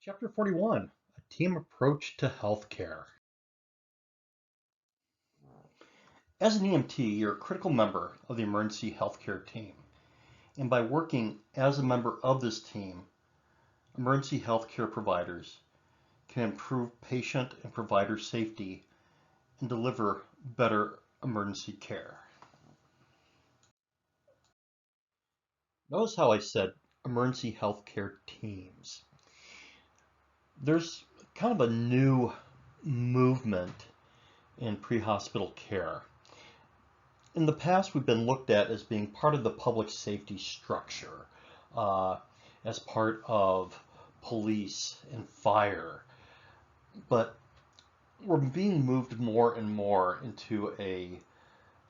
Chapter 41, A Team Approach to Healthcare. As an EMT, you're a critical member of the emergency healthcare team. And by working as a member of this team, emergency healthcare providers can improve patient and provider safety and deliver better emergency care. Notice how I said emergency healthcare teams. There's kind of a new movement in pre-hospital care. In the past, we've been looked at as being part of the public safety structure, as part of police and fire. But we're being moved more and more into a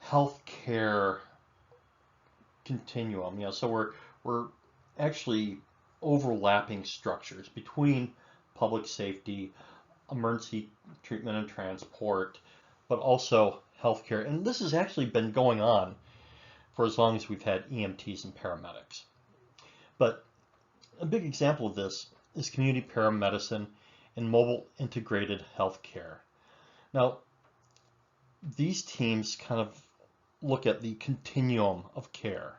healthcare continuum. So we're actually overlapping structures between public safety, emergency treatment and transport, but also healthcare. And this has actually been going on for as long as we've had EMTs and paramedics. But a big example of this is community paramedicine and mobile integrated healthcare. Now, these teams kind of look at the continuum of care,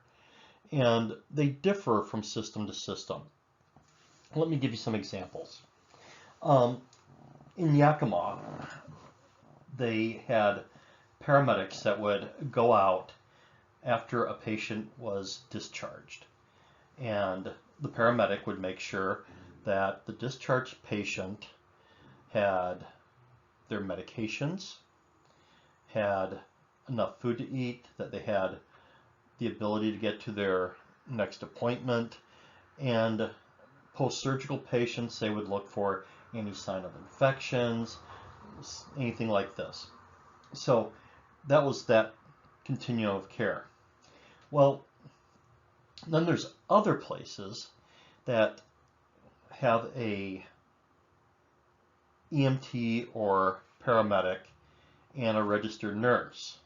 and they differ from system to system. Let me give you some examples. In Yakima, they had paramedics that would go out after a patient was discharged. And the paramedic would make sure that the discharged patient had their medications, had enough food to eat, that they had the ability to get to their next appointment, and post-surgical patients, they would look for any sign of infections, anything like this. So that was that continuum of care. Well, then there's other places that have a EMT or paramedic and a registered nurse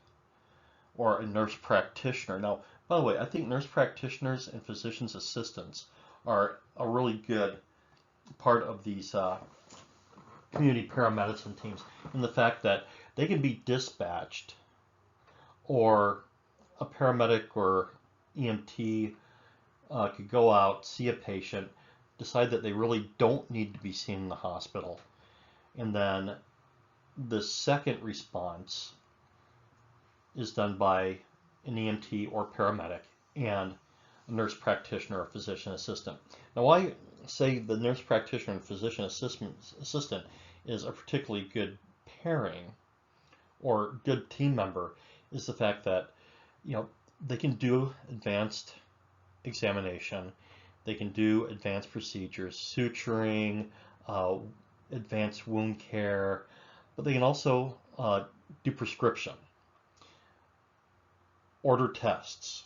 or a nurse practitioner. Now, by the way, I think nurse practitioners and physician's assistants are a really good part of these community paramedicine teams, in the fact that they can be dispatched, or a paramedic or EMT could go out, see a patient, decide that they really don't need to be seen in the hospital, and then the second response is done by an EMT or paramedic and a nurse practitioner or physician assistant. Now, why I say the nurse practitioner and physician assistant is a particularly good pairing or good team member is the fact that, they can do advanced examination, they can do advanced procedures, suturing, advanced wound care, but they can also do prescription, order tests.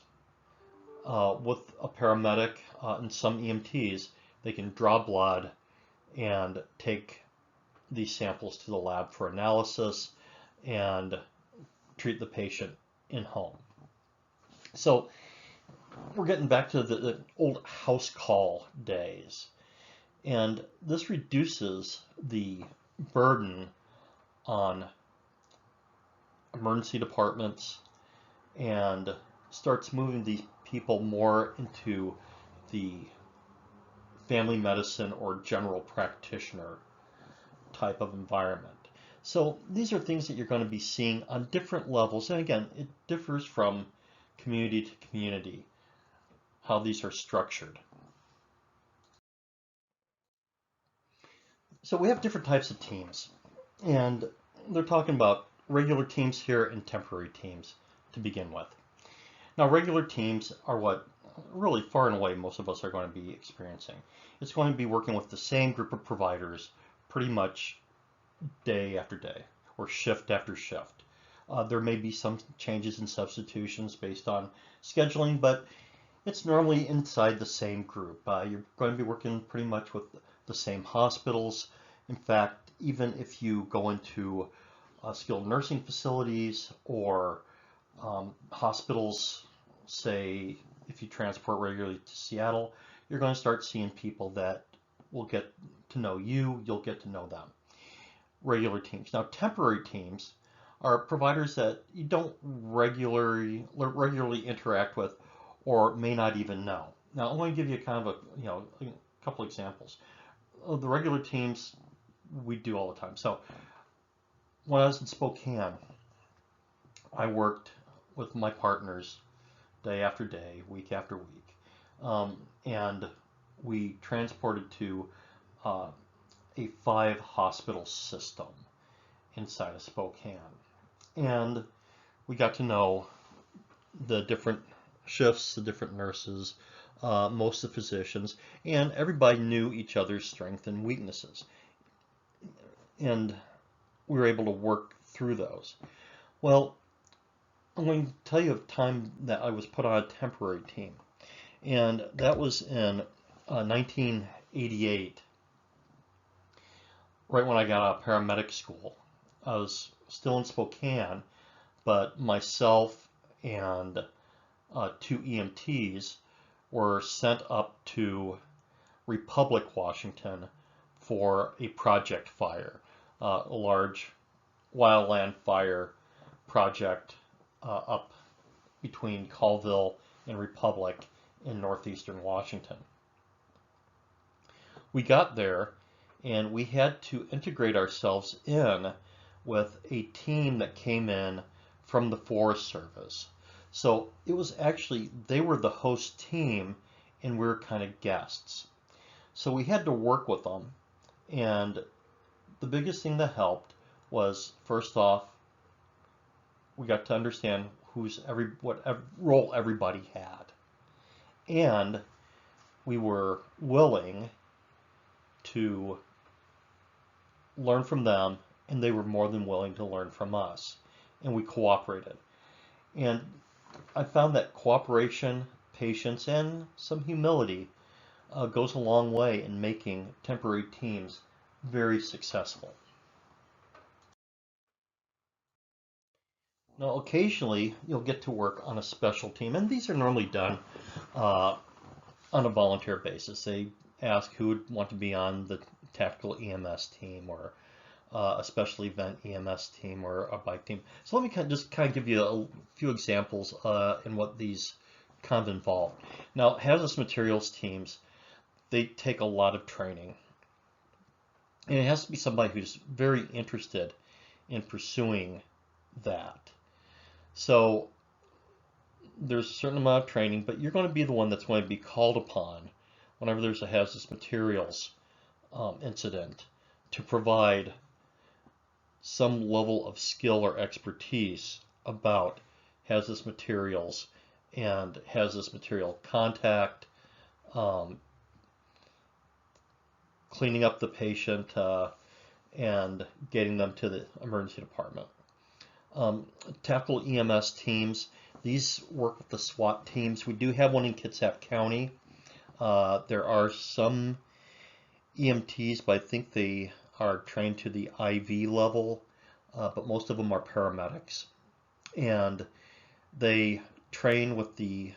With a paramedic and some EMTs, they can draw blood and take these samples to the lab for analysis and treat the patient in home. So we're getting back to the old house call days, and this reduces the burden on emergency departments and starts moving these people more into the family medicine or general practitioner type of environment. So these are things that you're going to be seeing on different levels, and again, it differs from community to community how these are structured. So we have different types of teams, and they're talking about regular teams here and temporary teams to begin with. Now, regular teams are what really far and away most of us are going to be experiencing. It's going to be working with the same group of providers pretty much day after day or shift after shift. There may be some changes and substitutions based on scheduling, but it's normally inside the same group. You're going to be working pretty much with the same hospitals. In fact, even if you go into skilled nursing facilities or hospitals, say if you transport regularly to Seattle, you're going to start seeing people that will get to know you, you'll get to know them. Regular teams. Now, temporary teams are providers that you don't regularly interact with or may not even know. Now, I'm going to give you kind of a couple examples. The regular teams we do all the time. So when I was in Spokane, I worked with my partners day after day, week after week, and we transported to a 5-hospital system inside of Spokane. And we got to know the different shifts, the different nurses, most of the physicians, and everybody knew each other's strengths and weaknesses. And we were able to work through those. Well, I'm going to tell you of a time that I was put on a temporary team. And that was in 1988, right when I got out of paramedic school. I was still in Spokane, but myself and 2 EMTs were sent up to Republic, Washington for a project fire, a large wildland fire project up between Colville and Republic in northeastern Washington. We got there and we had to integrate ourselves in with a team that came in from the Forest Service. So it was actually, they were the host team and we were kind of guests. So we had to work with them. And the biggest thing that helped was, first off, we got to understand what role everybody had. And we were willing to learn from them, and they were more than willing to learn from us. And we cooperated. And I found that cooperation, patience, and some humility goes a long way in making temporary teams very successful. Now, occasionally, you'll get to work on a special team, and these are normally done on a volunteer basis. They ask who would want to be on the tactical EMS team or a special event EMS team or a bike team. So let me just give you a few examples in what these kind of involve. Now, hazardous materials teams, they take a lot of training. And it has to be somebody who's very interested in pursuing that. So there's a certain amount of training, but you're going to be the one that's going to be called upon whenever there's a hazardous materials incident to provide some level of skill or expertise about hazardous materials and hazardous material contact, cleaning up the patient, and getting them to the emergency department. Tactical EMS teams, these work with the SWAT teams. We do have one in Kitsap County. There are some EMTs, but I think they are trained to the IV level, but most of them are paramedics. And they train with the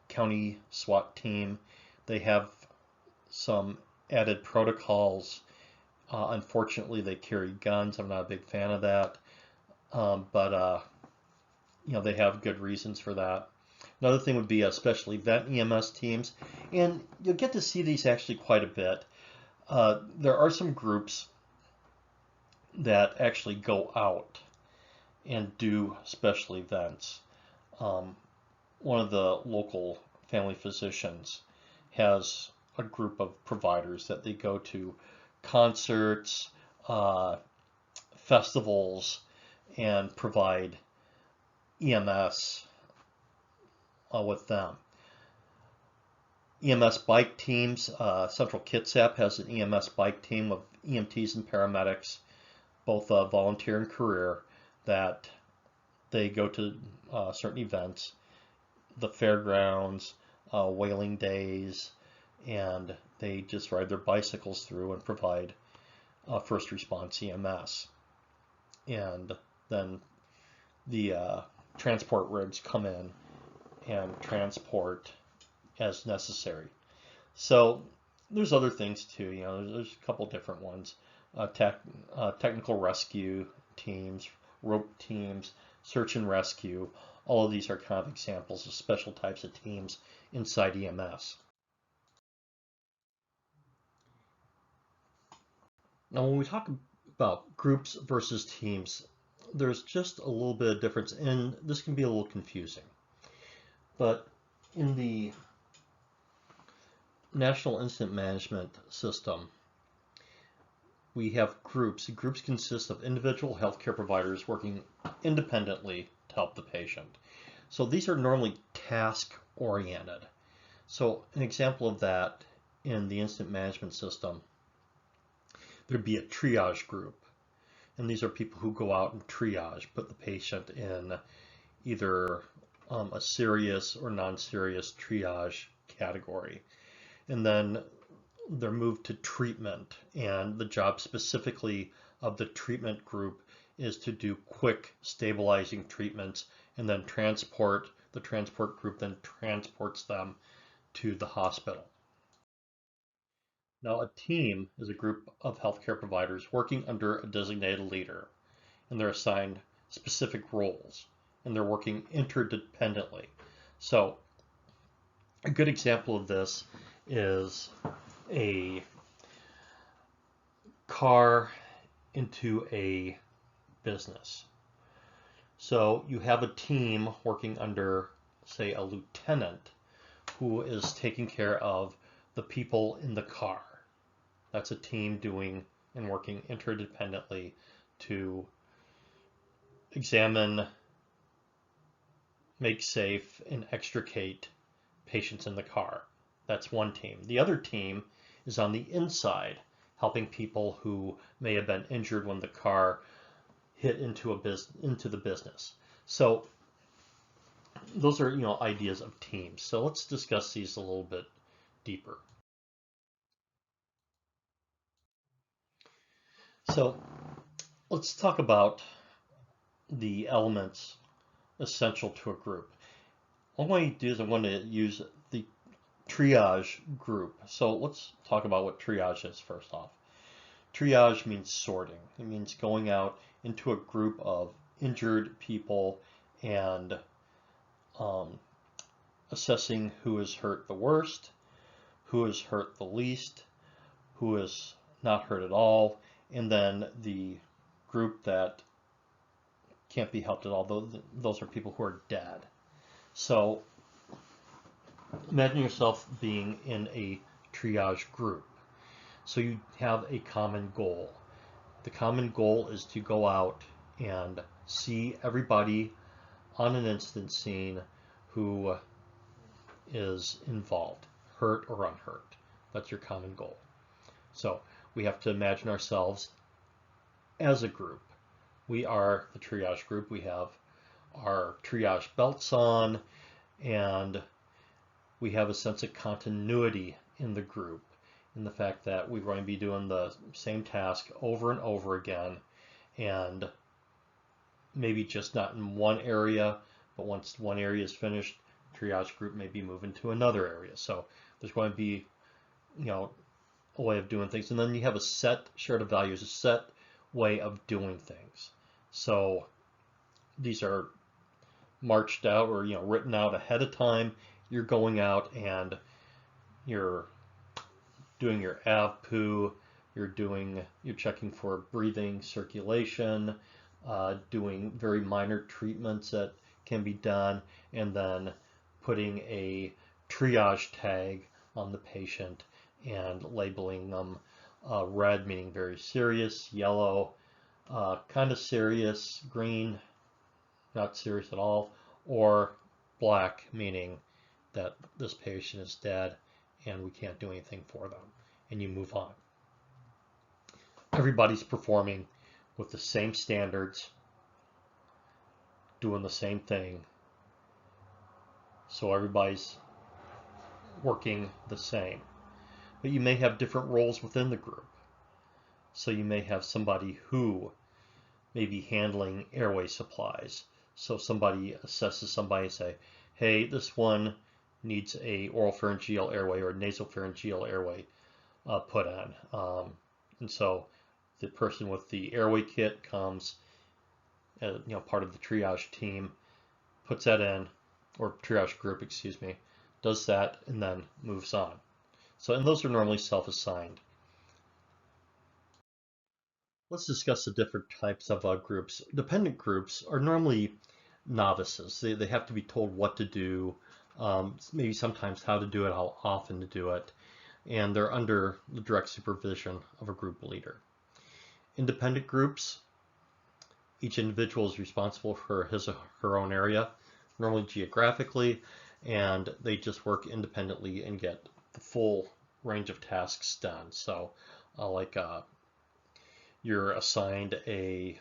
county SWAT team. They have some added protocols. Unfortunately, they carry guns. I'm not a big fan of that. But they have good reasons for that. Another thing would be special event EMS teams, and you'll get to see these actually quite a bit. There are some groups that actually go out and do special events. One of the local family physicians has a group of providers that they go to concerts, festivals, and provide EMS with them. EMS bike teams, Central Kitsap has an EMS bike team of EMTs and paramedics, both volunteer and career, that they go to certain events, the fairgrounds, whaling days, and they just ride their bicycles through and provide first response EMS. And then the transport rigs come in and transport as necessary. So there's other things too. There's a couple different ones. Technical rescue teams, rope teams, search and rescue. All of these are kind of examples of special types of teams inside EMS. Now, when we talk about groups versus teams, there's just a little bit of difference, and this can be a little confusing. But in the National Incident Management System, we have groups. Groups consist of individual healthcare providers working independently to help the patient. So these are normally task-oriented. So an example of that in the incident management system, there'd be a triage group. And these are people who go out and triage, put the patient in either a serious or non-serious triage category. And then they're moved to treatment, and the job specifically of the treatment group is to do quick stabilizing treatments, and then the transport group then transports them to the hospital. Now, a team is a group of healthcare providers working under a designated leader, and they're assigned specific roles, and they're working interdependently. So a good example of this is a car into a business. So you have a team working under, say, a lieutenant who is taking care of the people in the car. That's a team doing and working interdependently to examine, make safe, and extricate patients in the car. That's one team. The other team is on the inside, helping people who may have been injured when the car hit into the business. So those are ideas of teams. So let's discuss these a little bit deeper. So let's talk about the elements essential to a group. What I'm going to do is I'm going to use the triage group. So let's talk about what triage is first off. Triage means sorting. It means going out into a group of injured people and assessing who is hurt the worst, who is hurt the least, who is not hurt at all, and then the group that can't be helped at all. Those are people who are dead. So imagine yourself being in a triage group. So you have a common goal. The common goal is to go out and see everybody on an incident scene who is involved, hurt or unhurt. That's your common goal. So we have to imagine ourselves as a group. We are the triage group. We have our triage belts on, and we have a sense of continuity in the group, in the fact that we're going to be doing the same task over and over again, and maybe just not in one area, but once one area is finished, triage group may be moving to another area. So there's going to be, a way of doing things, and then you have a set shared of values, a set way of doing things. So these are marched out or written out ahead of time. You're going out and you're doing your AVPU, you're checking for breathing, circulation, doing very minor treatments that can be done, and then putting a triage tag on the patient and labeling them red meaning very serious, yellow kind of serious, green not serious at all, or black meaning that this patient is dead and we can't do anything for them, and you move on. Everybody's performing with the same standards, doing the same thing, so everybody's working the same. But you may have different roles within the group. So you may have somebody who may be handling airway supplies. So somebody assesses somebody and say, hey, this one needs a oropharyngeal airway or nasopharyngeal airway. put in. And so the person with the airway kit comes, part of the triage team, puts that in, or triage group, excuse me, does that, and then moves on. So, and those are normally self-assigned. Let's discuss the different types of groups. Dependent groups are normally novices. They have to be told what to do, maybe sometimes how to do it, how often to do it, and they're under the direct supervision of a group leader. Independent groups, each individual is responsible for his or her own area, normally geographically, and they just work independently and get the full range of tasks done. So, you're assigned a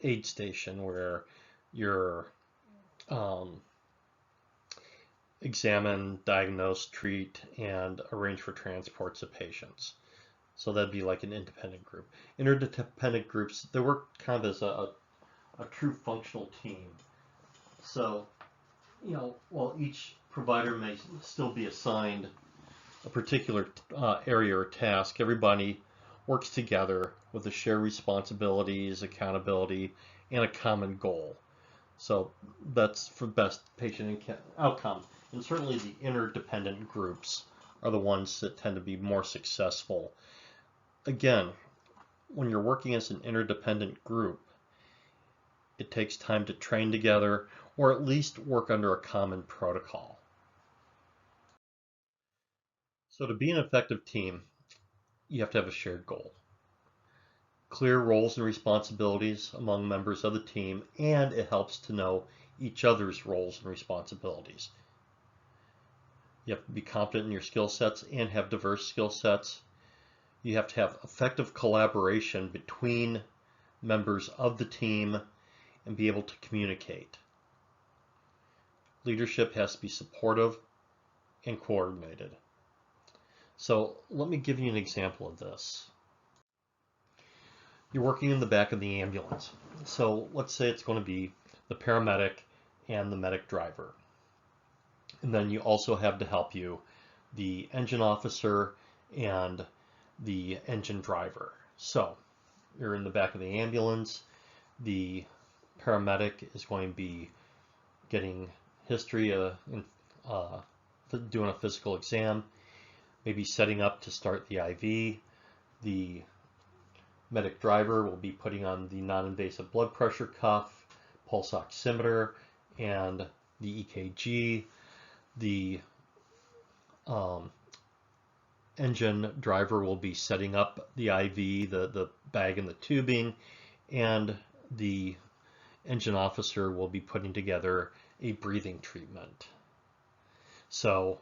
aid station where you're examine, diagnose, treat, and arrange for transports of patients. So that'd be like an independent group. Interdependent groups, they work kind of as a true functional team. So, while each provider may still be assigned a particular area or task, everybody works together with the shared responsibilities, accountability, and a common goal. So that's for best patient outcomes. And certainly the interdependent groups are the ones that tend to be more successful. Again, when you're working as an interdependent group, it takes time to train together or at least work under a common protocol. So to be an effective team, you have to have a shared goal, clear roles and responsibilities among members of the team, and it helps to know each other's roles and responsibilities. You have to be competent in your skill sets and have diverse skill sets. You have to have effective collaboration between members of the team and be able to communicate. Leadership has to be supportive and coordinated. So let me give you an example of this. You're working in the back of the ambulance. So let's say it's going to be the paramedic and the medic driver. And then you also have to help you the engine officer and the engine driver. So you're in the back of the ambulance. The paramedic is going to be getting history, doing a physical exam, maybe setting up to start the IV. The medic driver will be putting on the non-invasive blood pressure cuff, pulse oximeter, and the EKG. The engine driver will be setting up the IV, the bag and the tubing, and the engine officer will be putting together a breathing treatment. So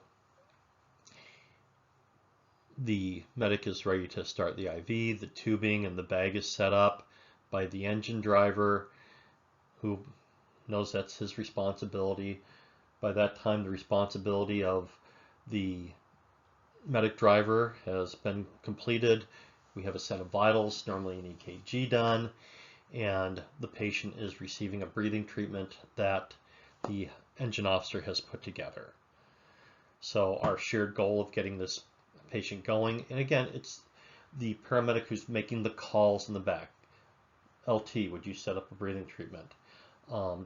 the medic is ready to start the IV, the tubing and the bag is set up by the engine driver, who knows that's his responsibility. By that time, the responsibility of the medic driver has been completed. We have a set of vitals, normally an EKG done, and the patient is receiving a breathing treatment that the engine officer has put together. So our shared goal of getting this patient going, and again, it's the paramedic who's making the calls in the back. LT, would you set up a breathing treatment?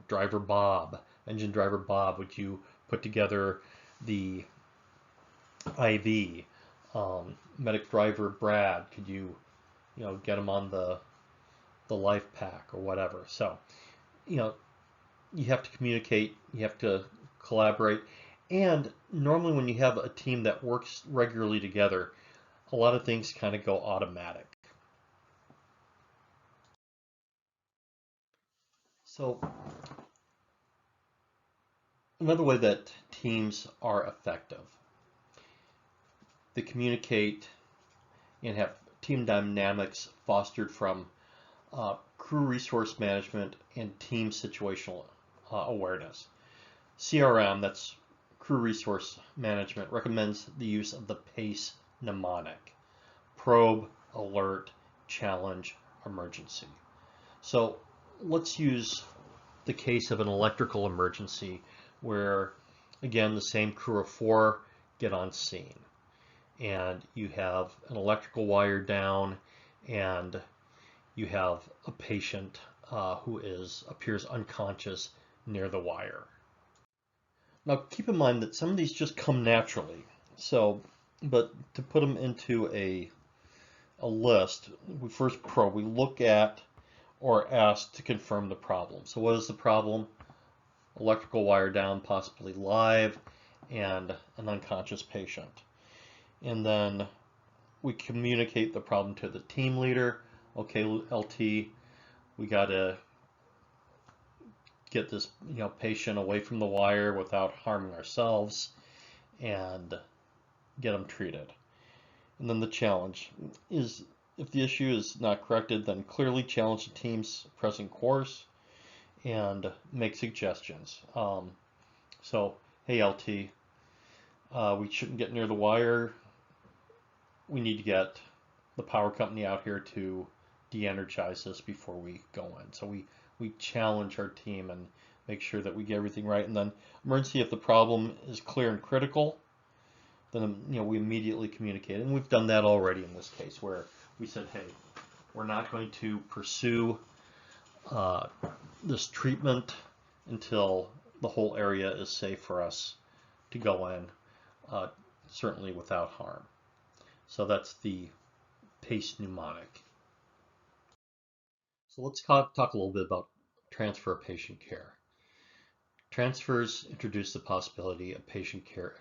Driver Bob, engine driver Bob, would you put together the IV? Medic driver Brad, could you get him on the life pack or whatever? So, you have to communicate, you have to collaborate, and normally when you have a team that works regularly together, a lot of things kind of go automatic. So another way that teams are effective, they communicate and have team dynamics fostered from crew resource management and team situational awareness. CRM, that's crew resource management, recommends the use of the PACE mnemonic: probe, alert, challenge, emergency. So let's use the case of an electrical emergency where, again, the same crew of 4 get on scene. and you have an electrical wire down, and you have a patient who appears unconscious near the wire. Now keep in mind that some of these just come naturally. So, but to put them into a list, we first probe, we look at or ask to confirm the problem. So what is the problem? Electrical wire down, possibly live, and an unconscious patient. And then we communicate the problem to the team leader. Okay, LT, we got to get this patient away from the wire without harming ourselves and get them treated. And then the challenge is, if the issue is not corrected, then clearly challenge the team's present course and make suggestions. So, hey LT, we shouldn't get near the wire. We need to get the power company out here to de-energize this before we go in. So we challenge our team and make sure that we get everything right. And then emergency, if the problem is clear and critical, then we immediately communicate. And we've done that already in this case, where we said, hey, we're not going to pursue this treatment until the whole area is safe for us to go in, certainly without harm. So that's the PACE mnemonic. So let's talk a little bit about transfer of patient care. Transfers introduce the possibility of patient care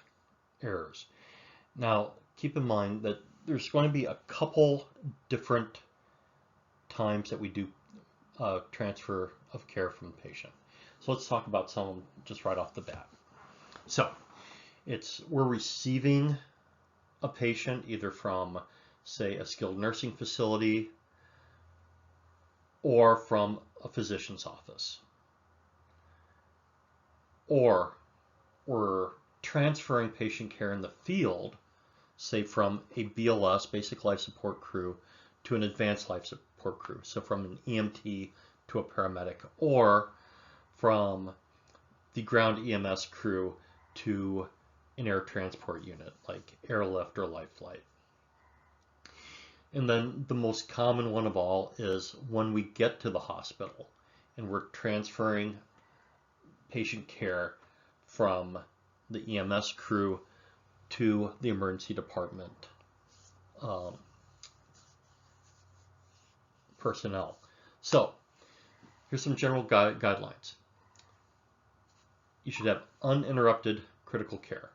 errors. Now, keep in mind that there's going to be a couple different times that we do transfer of care from the patient. So let's talk about some of them just right off the bat. So we're receiving a patient either from, say, a skilled nursing facility or from a physician's office. Or we're transferring patient care in the field, say from a BLS, basic life support crew, to an advanced life support crew. So from an EMT to a paramedic, or from the ground EMS crew to an air transport unit like airlift or life flight. And then the most common one of all is when we get to the hospital and we're transferring patient care from the EMS crew to the emergency department personnel. So here's some general guidelines. You should have uninterrupted critical care.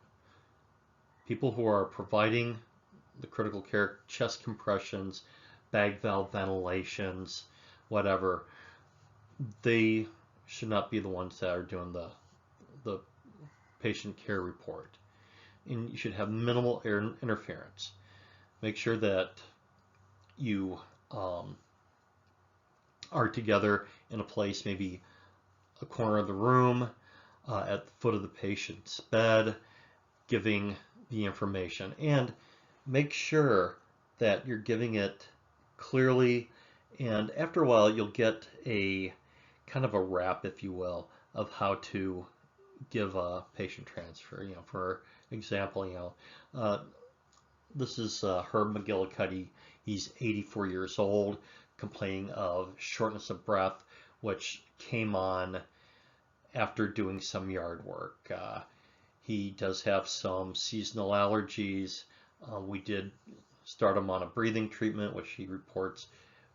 People who are providing the critical care, chest compressions, bag valve ventilations, whatever, they should not be the ones that are doing the patient care report. And you should have minimal air interference. Make sure that you are together in a place, maybe a corner of the room, at the foot of the patient's bed, giving the information. And make sure that you're giving it clearly, and after a while you'll get a kind of a rap, if you will, of how to give a patient transfer. For example, this is Herb McGillicuddy. He's 84 years old, complaining of shortness of breath, which came on after doing some yard work. He does have some seasonal allergies. We did start him on a breathing treatment, which he reports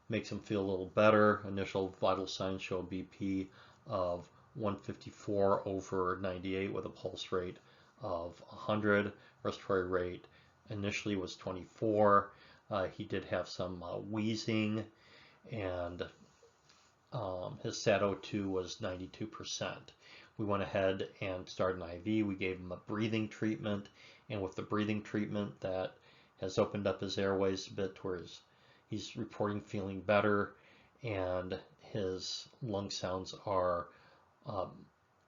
makes him feel a little better. Initial vital signs show a BP of 154/98 with a pulse rate of 100. Respiratory rate initially was 24. He did have some wheezing, and his SAT-O2 was 92%. We went ahead and started an IV. We gave him a breathing treatment, and with the breathing treatment, that has opened up his airways a bit, where he's reporting feeling better, and his lung sounds are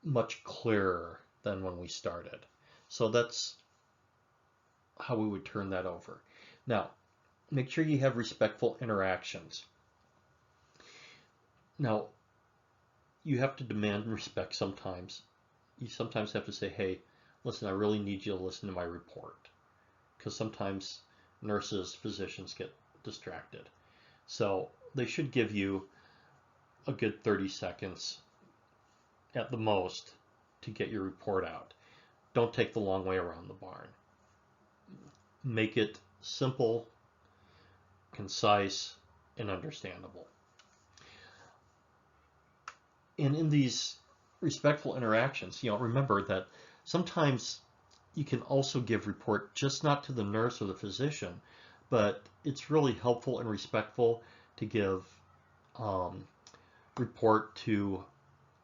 much clearer than when we started. So that's how we would turn that over. Now, make sure you have respectful interactions. Now, you have to demand respect sometimes. You sometimes have to say, hey, listen, I really need you to listen to my report. because sometimes nurses, physicians get distracted. So they should give you a good 30 seconds at the most to get your report out. Don't take the long way around the barn. Make it simple, concise, and understandable. And in these respectful interactions, remember that sometimes you can also give report just not to the nurse or the physician, but it's really helpful and respectful to give report to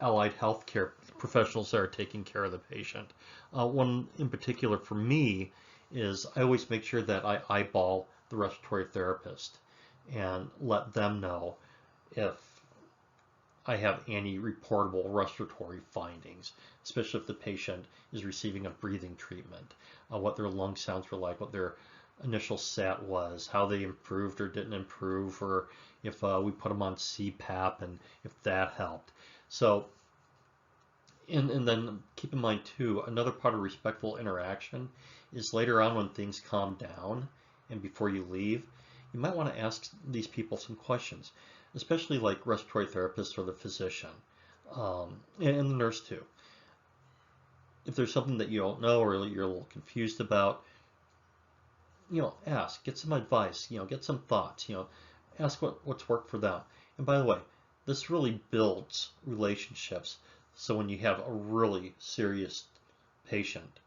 allied healthcare professionals that are taking care of the patient. One in particular for me is I always make sure that I eyeball the respiratory therapist and let them know if I have any reportable respiratory findings, especially if the patient is receiving a breathing treatment, what their lung sounds were like, what their initial SAT was, how they improved or didn't improve, or if we put them on CPAP and if that helped. So, and then keep in mind too, another part of respectful interaction is later on when things calm down and before you leave, you might want to ask these people some questions, especially like respiratory therapists or the physician, and the nurse too. If there's something that you don't know or you're a little confused about, ask, get some advice, get some thoughts, ask what's worked for them. And by the way, this really builds relationships. So when you have a really serious patient,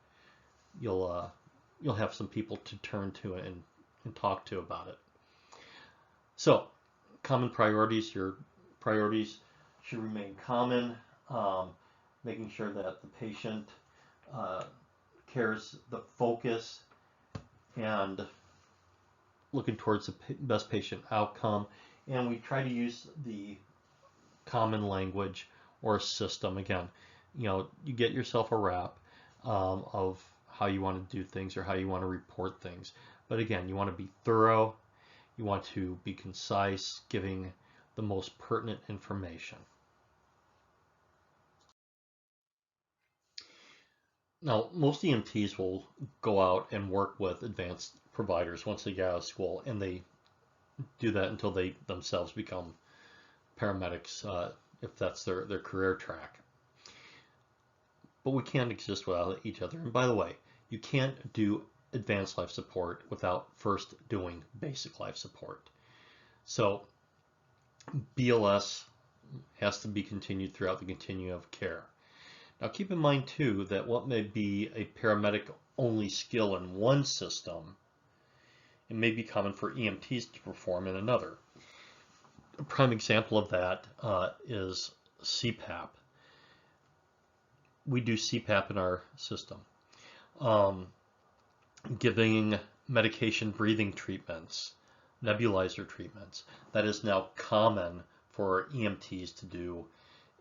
you'll have some people to turn to and talk to about it. So common priorities, your priorities should remain common, making sure that the patient cares, the focus, and looking towards the best patient outcome. And we try to use the common language or a system. Again, you get yourself a wrap of how you want to do things or how you want to report things. But again, you want to be thorough. You want to be concise, giving the most pertinent information. Now, most EMTs will go out and work with advanced providers once they get out of school, and they do that until they themselves become paramedics, if that's their career track. But we can't exist without each other. And by the way, you can't do advanced life support without first doing basic life support. So BLS has to be continued throughout the continuum of care. Now keep in mind too that what may be a paramedic only skill in one system, it may be common for EMTs to perform in another. A prime example of that is CPAP. We do CPAP in our system. Giving medication breathing treatments, nebulizer treatments, that is now common for EMTs to do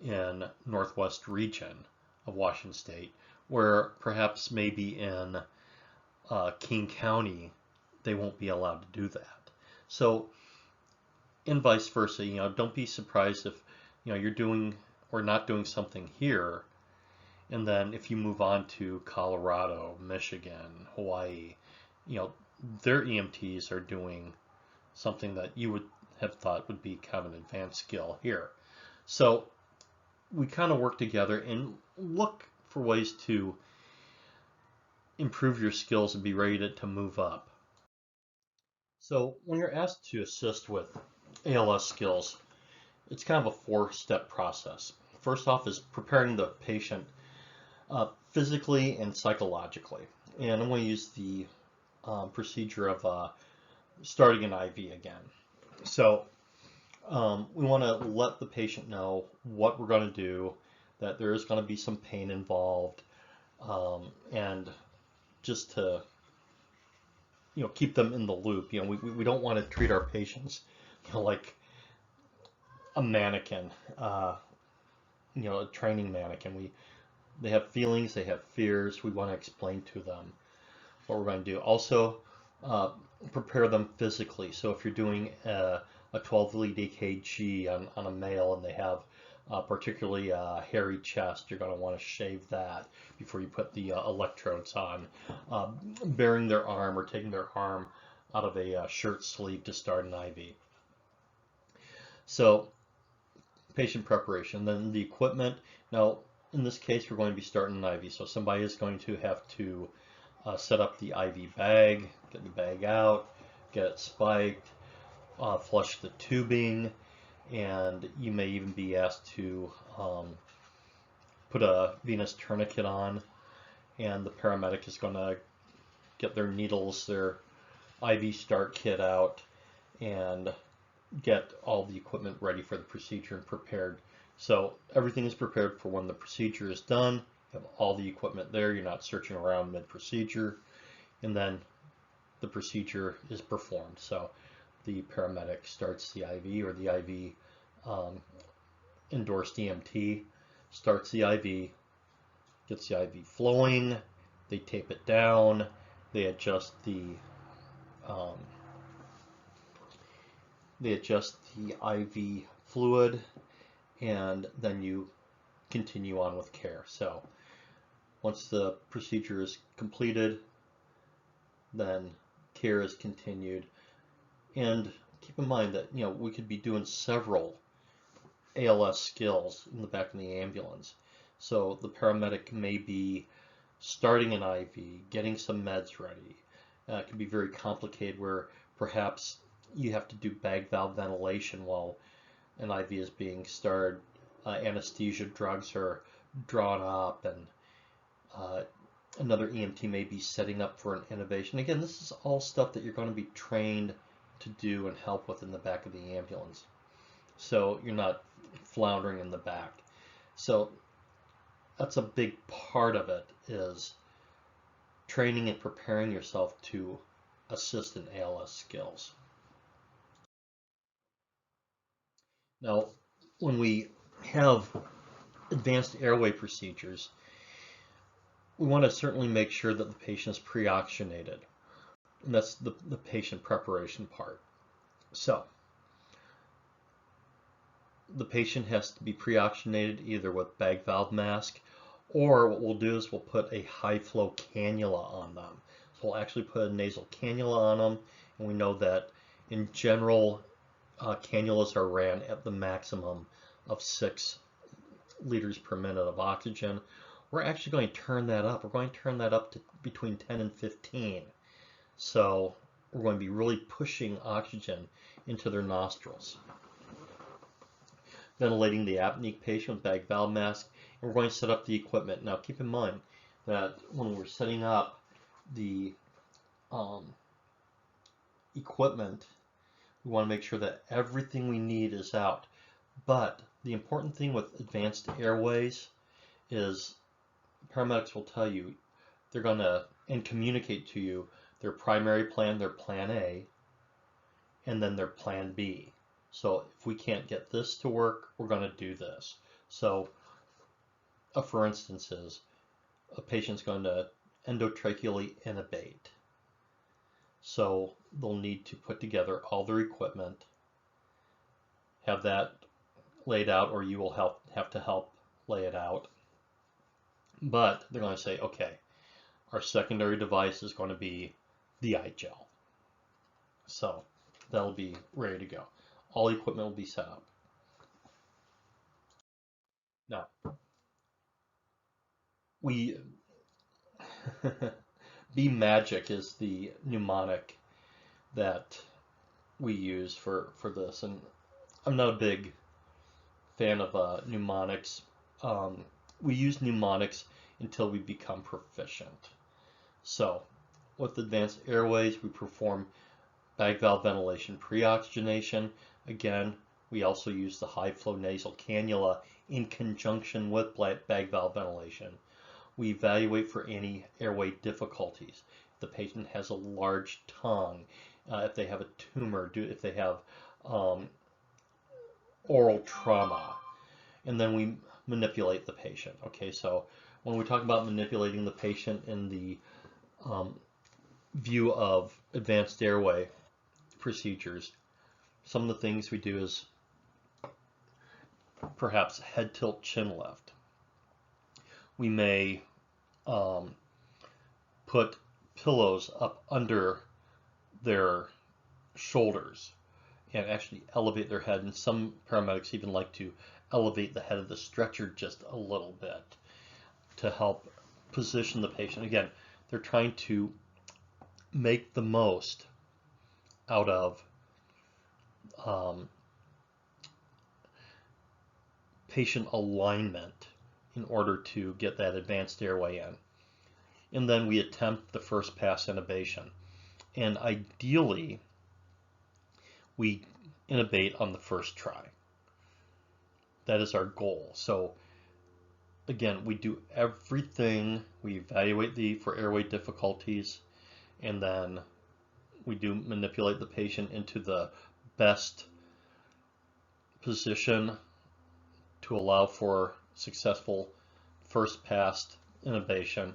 in Northwest region of Washington State, where perhaps maybe in King County they won't be allowed to do that. So, and vice versa, don't be surprised if you're doing or not doing something here, and then if you move on to Colorado, Michigan, Hawaii, their EMTs are doing something that you would have thought would be kind of an advanced skill here. So we kind of work together and look for ways to improve your skills and be ready to move up. So when you're asked to assist with ALS skills, it's kind of a four-step process. First off is preparing the patient physically and psychologically. And I'm going to use the procedure of starting an IV again. So we want to let the patient know what we're going to do, that there is going to be some pain involved, and just to keep them in the loop. We don't want to treat our patients like a mannequin, a training mannequin. They have feelings, they have fears. We want to explain to them what we're going to do. Also, prepare them physically. So if you're doing a 12 lead EKG on a male and they have particularly hairy chest. You're going to want to shave that before you put the electrodes on. Bearing their arm or taking their arm out of a shirt sleeve to start an IV. So patient preparation, then the equipment. Now in this case we're going to be starting an IV, so somebody is going to have to set up the IV bag, get the bag out, get it spiked, flush the tubing, and you may even be asked to put a venous tourniquet on, and the paramedic is going to get their needles, their IV start kit out, and get all the equipment ready for the procedure and prepared. So everything is prepared for when the procedure is done. You have all the equipment there. You're not searching around mid-procedure. And then the procedure is performed. So the paramedic starts the IV, or the IV endorsed EMT starts the IV, gets the IV flowing, they tape it down, they adjust the IV fluid, and then you continue on with care. So once the procedure is completed, then care is continued. And keep in mind that, we could be doing several ALS skills in the back of the ambulance. So the paramedic may be starting an IV, getting some meds ready. It can be very complicated where perhaps you have to do bag valve ventilation while an IV is being started. Anesthesia drugs are drawn up, and another EMT may be setting up for an intubation. Again, this is all stuff that you're going to be trained to do and help with in the back of the ambulance. So you're not floundering in the back. So that's a big part of it, is training and preparing yourself to assist in ALS skills. Now, when we have advanced airway procedures, we want to certainly make sure that the patient is pre-oxygenated. And that's the patient preparation part. So the patient has to be pre-oxygenated either with bag valve mask, or what we'll do is we'll put a high flow cannula on them. So we'll actually put a nasal cannula on them, and we know that in general cannulas are ran at the maximum of 6 liters per minute of oxygen. We're actually going to turn that up. We're going to turn that up to between 10 and 15. So we're going to be really pushing oxygen into their nostrils. Ventilating the apneic patient with bag valve mask, and we're going to set up the equipment. Now keep in mind that when we're setting up the equipment, we want to make sure that everything we need is out. But the important thing with advanced airways is paramedics will tell you they're going to and communicate to you their primary plan, their plan A, and then their plan B. So if we can't get this to work, we're going to do this. So for instance is a patient's going to endotracheally intubate. So they'll need to put together all their equipment, have that laid out, or you will have to help lay it out. But they're going to say, okay, our secondary device is going to be the i-gel. So that'll be ready to go. All equipment will be set up. Now, B-Magic is the mnemonic that we use for this, and I'm not a big fan of mnemonics. We use mnemonics until we become proficient. So with advanced airways, we perform bag valve ventilation pre-oxygenation. Again, we also use the high flow nasal cannula in conjunction with bag valve ventilation. We evaluate for any airway difficulties. If the patient has a large tongue, if they have a tumor, if they have oral trauma, and then we manipulate the patient. Okay, so when we talk about manipulating the patient in the view of advanced airway procedures, some of the things we do is perhaps head tilt chin lift. We may put pillows up under their shoulders and actually elevate their head. And some paramedics even like to elevate the head of the stretcher just a little bit to help position the patient. Again, they're trying to make the most out of patient alignment in order to get that advanced airway in. And then we attempt the first pass intubation. And ideally, we intubate on the first try. That is our goal. So again, we do everything. We evaluate for airway difficulties, and then we do manipulate the patient into the best position to allow for successful first pass intubation,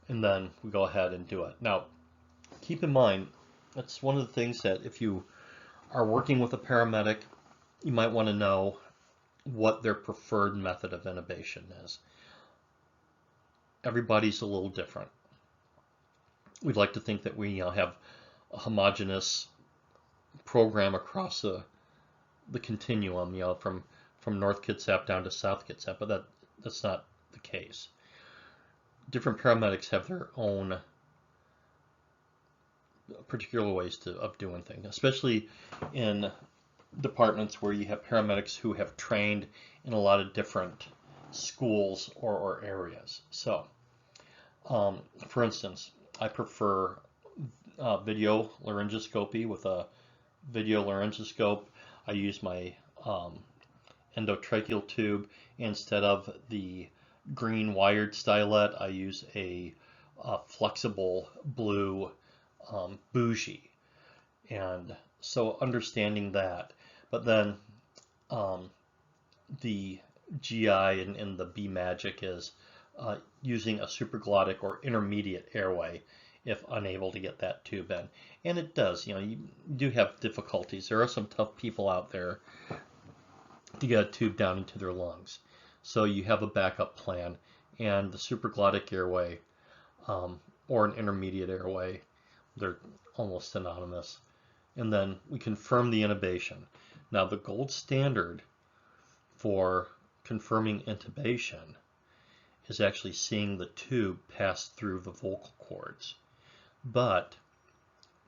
and then we go ahead and do it. Now, keep in mind, that's one of the things that if you are working with a paramedic, you might want to know what their preferred method of intubation is. Everybody's a little different. We'd like to think that we have a homogeneous program across the continuum, from North Kitsap down to South Kitsap, but that's not the case. Different paramedics have their own particular ways of doing things, especially in departments where you have paramedics who have trained in a lot of different schools or areas. So, for instance, I prefer video laryngoscopy. With a video laryngoscope, I use my endotracheal tube. Instead of the green wired stylet, I use a flexible blue bougie. And so understanding that, but then the GI and the B magic is using a supraglottic or intermediate airway if unable to get that tube in. And it does, you do have difficulties. There are some tough people out there to get a tube down into their lungs. So you have a backup plan, and the supraglottic airway or an intermediate airway, they're almost synonymous. And then we confirm the intubation. Now, the gold standard for confirming intubation is actually seeing the tube pass through the vocal cords. But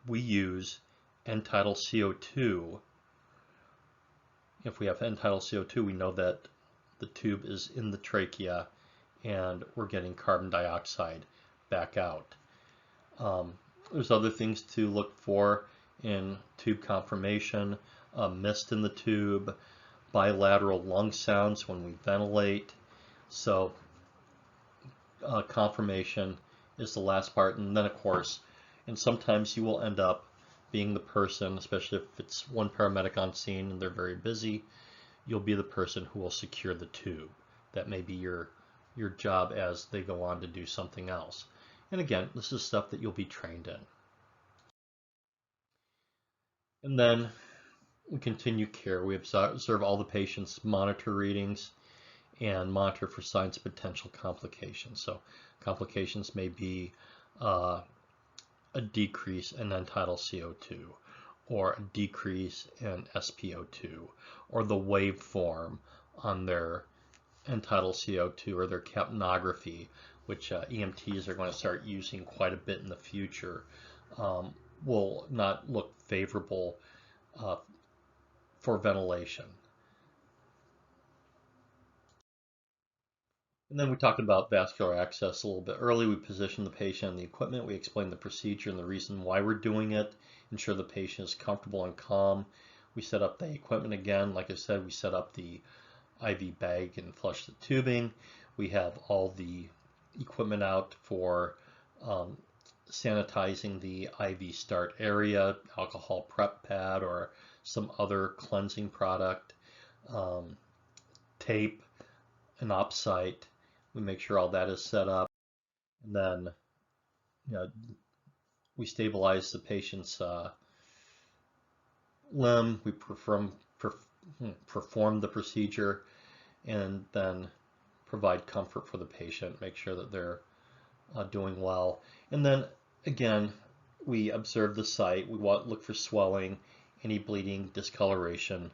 we use end-tidal CO2. If we have end-tidal CO2, we know that the tube is in the trachea and we're getting carbon dioxide back out. There's other things to look for in tube confirmation, mist in the tube, bilateral lung sounds when we ventilate. So confirmation is the last part, and then of course, and sometimes you will end up being the person, especially if it's one paramedic on scene and they're very busy, you'll be the person who will secure the tube. That may be your job as they go on to do something else. And again, this is stuff that you'll be trained in. And then we continue care. We observe all the patients' monitor readings and monitor for signs of potential complications. So complications may be a decrease in end-tidal CO2, or a decrease in SpO2, or the waveform on their end-tidal CO2 or their capnography, which EMTs are going to start using quite a bit in the future, will not look favorable for ventilation. And then we talked about vascular access a little bit early. We position the patient and the equipment. We explain the procedure and the reason why we're doing it. Ensure the patient is comfortable and calm. We set up the equipment again. Like I said, we set up the IV bag and flush the tubing. We have all the equipment out for sanitizing the IV start area, alcohol prep pad or some other cleansing product, tape, an op site. We make sure all that is set up, and then we stabilize the patient's limb. We perform the procedure and then provide comfort for the patient, make sure that they're doing well. And then again, we observe the site. We look for swelling, any bleeding, discoloration,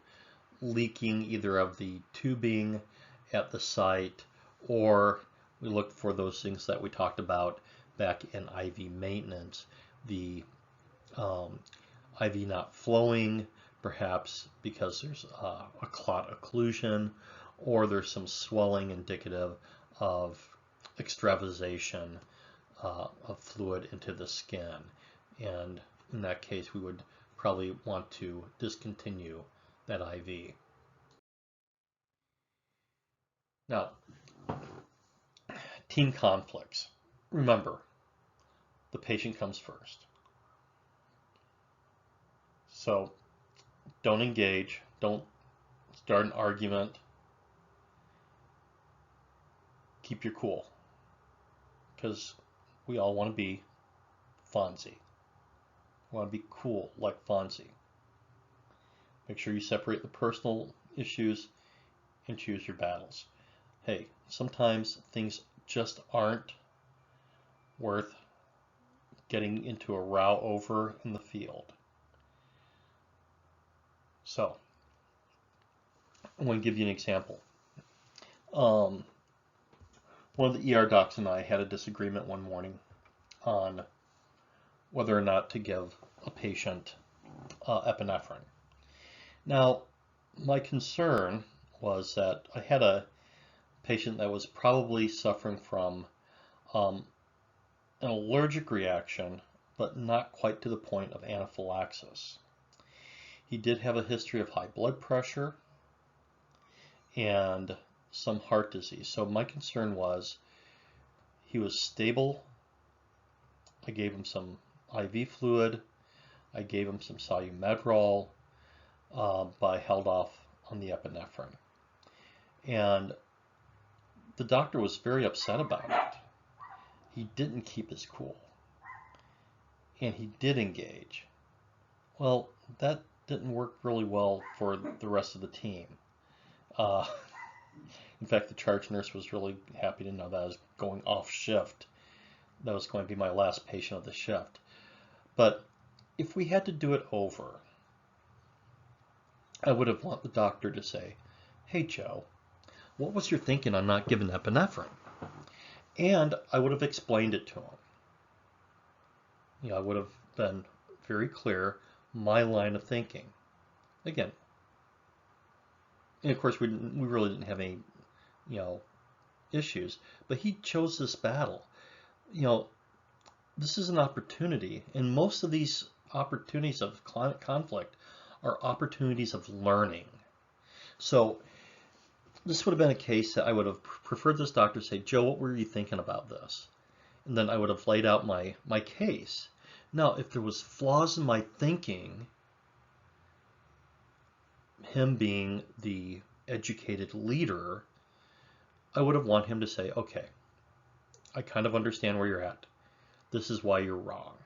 leaking either of the tubing at the site, or we look for those things that we talked about back in IV maintenance, the IV not flowing, perhaps because there's a clot occlusion, or there's some swelling indicative of extravasation of fluid into the skin. And in that case, we would probably want to discontinue that IV. Now, team conflicts. Remember, the patient comes first. So don't engage, don't start an argument. Keep your cool, because we all want to be Fonzie. We want to be cool like Fonzie. Make sure you separate the personal issues and choose your battles. Hey, sometimes things just aren't worth getting into a row over in the field. So, I'm going to give you an example. One of the ER docs and I had a disagreement one morning on whether or not to give a patient epinephrine. Now, my concern was that I had a patient that was probably suffering from an allergic reaction, but not quite to the point of anaphylaxis. He did have a history of high blood pressure and some heart disease. So my concern was he was stable. I gave him some IV fluid. I gave him some Solu-Medrol, but I held off on the epinephrine. And the doctor was very upset about it. He didn't keep his cool. And he did engage. Well, that didn't work really well for the rest of the team. In fact, the charge nurse was really happy to know that I was going off shift. That was going to be my last patient of the shift. But if we had to do it over, I would have wanted the doctor to say, "Hey, Joe, what was your thinking on not giving epinephrine?" And I would have explained it to him. I would have been very clear, my line of thinking. Again, and of course we really didn't have any, issues, but he chose this battle. This is an opportunity, and most of these opportunities of conflict are opportunities of learning. So this would have been a case that I would have preferred this doctor say, "Joe, what were you thinking about this?" And then I would have laid out my case. Now, if there was flaws in my thinking, him being the educated leader, I would have wanted him to say, "Okay, I kind of understand where you're at. This is why you're wrong."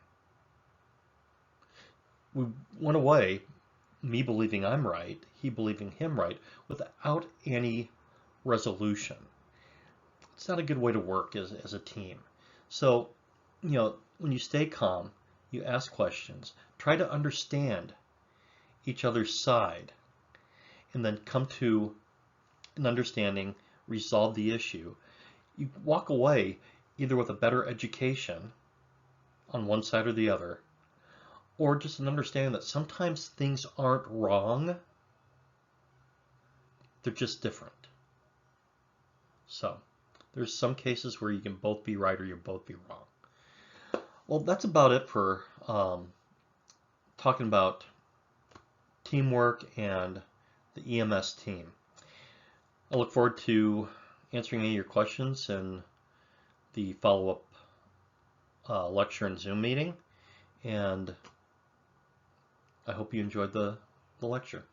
We went away, me believing I'm right, he believing him right, without any resolution. It's not a good way to work as a team. So, when you stay calm, you ask questions, try to understand each other's side, and then come to an understanding, resolve the issue. You walk away either with a better education on one side or the other, or just an understanding that sometimes things aren't wrong, they're just different. So there's some cases where you can both be right or you both be wrong. Well, that's about it for talking about teamwork and the EMS team. I look forward to answering any of your questions in the follow-up lecture and Zoom meeting, and I hope you enjoyed the lecture.